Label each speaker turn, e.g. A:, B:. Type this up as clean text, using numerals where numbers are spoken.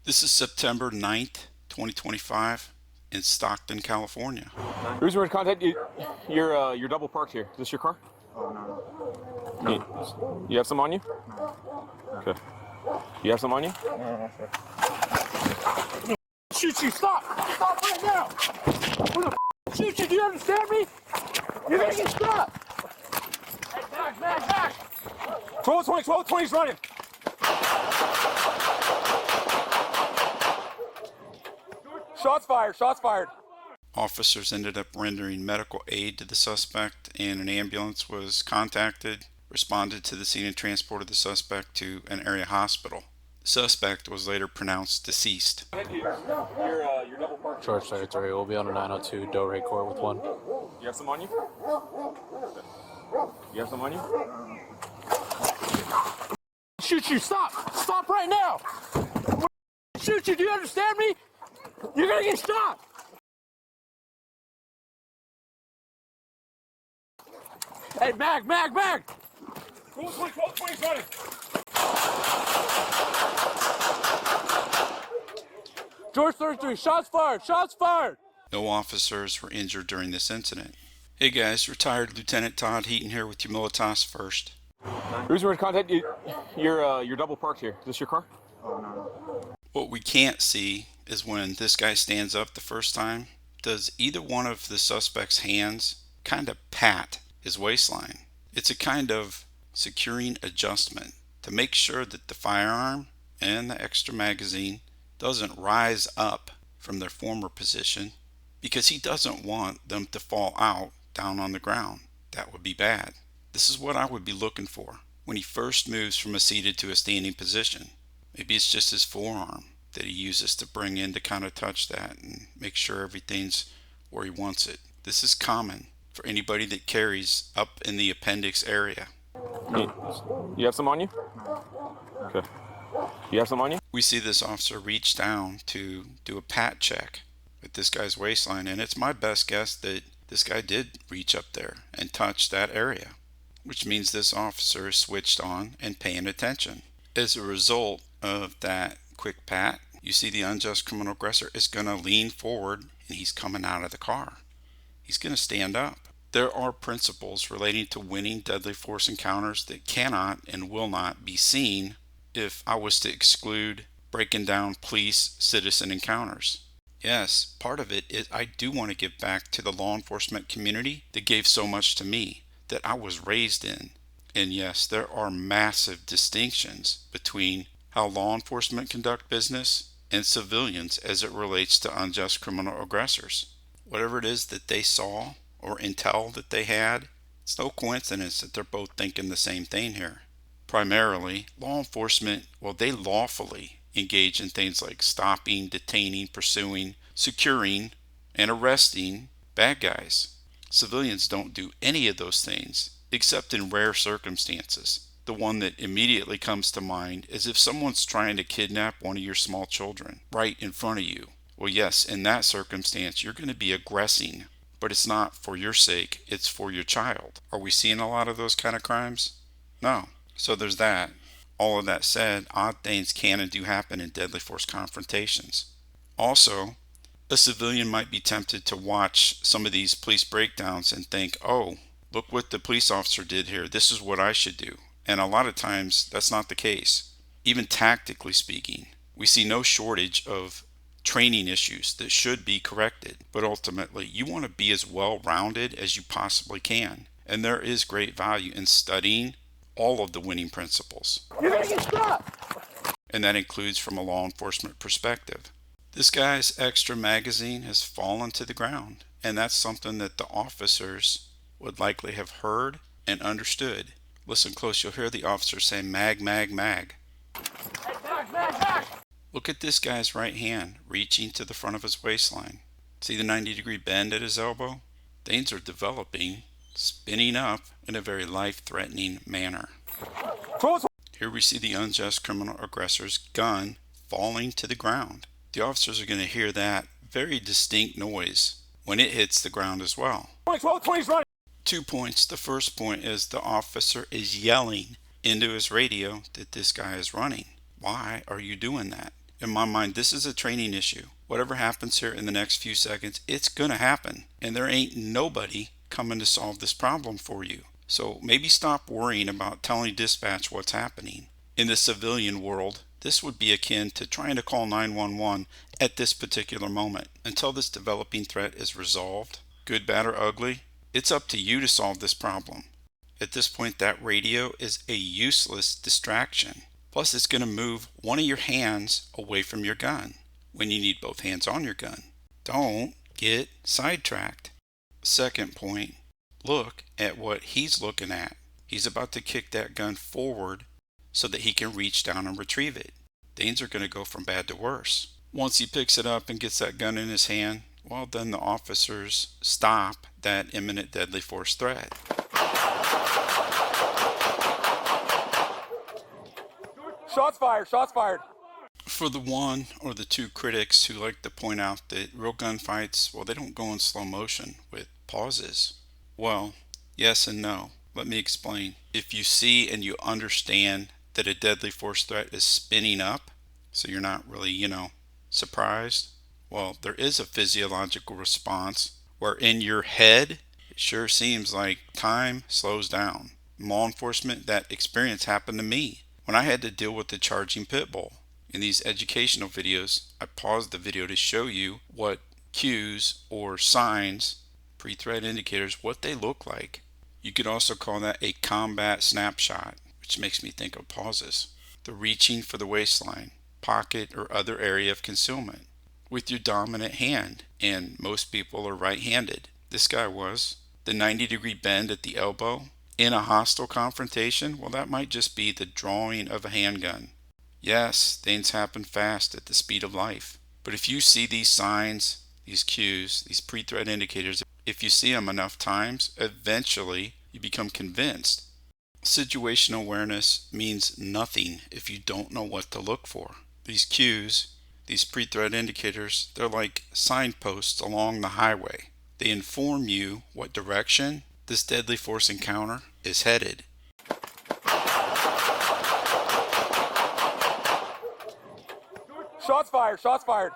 A: This is September 9th, 2025 in Stockton, California.
B: The reason we're in contact, you're double parked here. Is this your car?
C: Oh, no.
B: You have some on you?
C: No.
B: Okay. You have some on you?
C: No,
B: Shoot you! Stop! Stop right now! I'm gonna shoot you! Do you understand me? You're gonna get shot! Hey, back! 12-20's running! Shots fired!
A: Officers ended up rendering medical aid to the suspect, and an ambulance was contacted, responded to the scene, and transported the suspect to an area hospital. The suspect was later pronounced deceased.
B: You're double parked.
D: George Territory will be on a 902 Delray Court with one.
B: You have some on you? You have some on you? Shoot you! Stop! Stop right now! Shoot you! Do you understand me? You're gonna get shot! Hey, mag! 12-20's running! George 33, shots fired!
A: No officers were injured during this incident. Hey guys, retired Lieutenant Todd Heaton here with Humilitas First.
B: The reason we're in contact, you're double parked here. Is this your car?
C: Oh, no.
A: What we can't see is when this guy stands up the first time, does either one of the suspect's hands kind of pat his waistline? It's a kind of securing adjustment to make sure that the firearm and the extra magazine doesn't rise up from their former position, because he doesn't want them to fall out down on the ground. That would be bad. This is what I would be looking for when he first moves from a seated to a standing position. Maybe it's just his forearm that he uses to bring in to kind of touch that and make sure everything's where he wants it. This is common for anybody that carries up in the appendix area.
B: You have some on you? Okay. You have some on you?
A: We see this officer reach down to do a pat check at this guy's waistline, and it's my best guess that this guy did reach up there and touch that area, which means this officer is switched on and paying attention. As a result of that quick pat, you see the unjust criminal aggressor is going to lean forward, and he's coming out of the car. He's going to stand up. There are principles relating to winning deadly force encounters that cannot and will not be seen if I was to exclude breaking down police citizen encounters. Yes, part of it is I do want to give back to the law enforcement community that gave so much to me, that I was raised in. And yes, there are massive distinctions between how law enforcement conduct business and civilians as it relates to unjust criminal aggressors. Whatever it is that they saw or intel that they had, it's no coincidence that they're both thinking the same thing here. Primarily, law enforcement, they lawfully engage in things like stopping, detaining, pursuing, securing, and arresting bad guys. Civilians don't do any of those things, except in rare circumstances. The one that immediately comes to mind is if someone's trying to kidnap one of your small children right in front of you. Well, yes, in that circumstance, you're going to be aggressing, but it's not for your sake, it's for your child. Are we seeing a lot of those kind of crimes? No. So there's that. All of that said, odd things can and do happen in deadly force confrontations. Also, a civilian might be tempted to watch some of these police breakdowns and think, oh, look what the police officer did here. This is what I should do. And a lot of times, that's not the case. Even tactically speaking, we see no shortage of training issues that should be corrected. But ultimately, you want to be as well-rounded as you possibly can. And there is great value in studying all of the winning principles.
B: You're gonna get shot!
A: And that includes from a law enforcement perspective. This guy's extra magazine has fallen to the ground, and that's something that the officers would likely have heard and understood. Listen close, you'll hear the officer say mag.
B: Hey, back!
A: Look at this guy's right hand reaching to the front of his waistline. See the 90-degree bend at his elbow? Things are developing, spinning up in a very life-threatening manner. Here we see the unjust criminal aggressor's gun falling to the ground. The officers are going to hear that very distinct noise when it hits the ground as well.
B: 12-20's running!
A: 2 points. The first point is the officer is yelling into his radio that this guy is running. Why are you doing that? In my mind, this is a training issue. Whatever happens here in the next few seconds, it's gonna happen. And there ain't nobody coming to solve this problem for you. So maybe stop worrying about telling dispatch what's happening. In the civilian world, this would be akin to trying to call 911 at this particular moment. Until this developing threat is resolved, good, bad, or ugly, it's up to you to solve this problem. At this point, that radio is a useless distraction. Plus, it's going to move one of your hands away from your gun when you need both hands on your gun. Don't get sidetracked. Second point, look at what he's looking at. He's about to kick that gun forward so that he can reach down and retrieve it. Things are going to go from bad to worse. Once he picks it up and gets that gun in his hand, well, then the officers stop that imminent deadly force threat.
B: Shots fired, shots fired.
A: For the one or the two critics who like to point out that real gunfights, well, they don't go in slow motion with pauses. Well, yes and no. Let me explain. If you see and you understand that a deadly force threat is spinning up, so you're not really, surprised, well, there is a physiological response where in your head, it sure seems like time slows down. In law enforcement, that experience happened to me when I had to deal with the charging pit bull. In these educational videos, I paused the video to show you what cues or signs, pre-threat indicators, what they look like. You could also call that a combat snapshot, which makes me think of pauses. The reaching for the waistline, pocket, or other area of concealment with your dominant hand, and most people are right-handed. This guy was. The 90-degree bend at the elbow in a hostile confrontation, well, that might just be the drawing of a handgun. Yes, things happen fast at the speed of life. But if you see these signs, these cues, these pre-threat indicators, if you see them enough times, eventually you become convinced. Situational awareness means nothing if you don't know what to look for. These cues, these pre-threat indicators, they're like signposts along the highway. They inform you what direction this deadly force encounter is headed.
B: Shots fired, shots fired.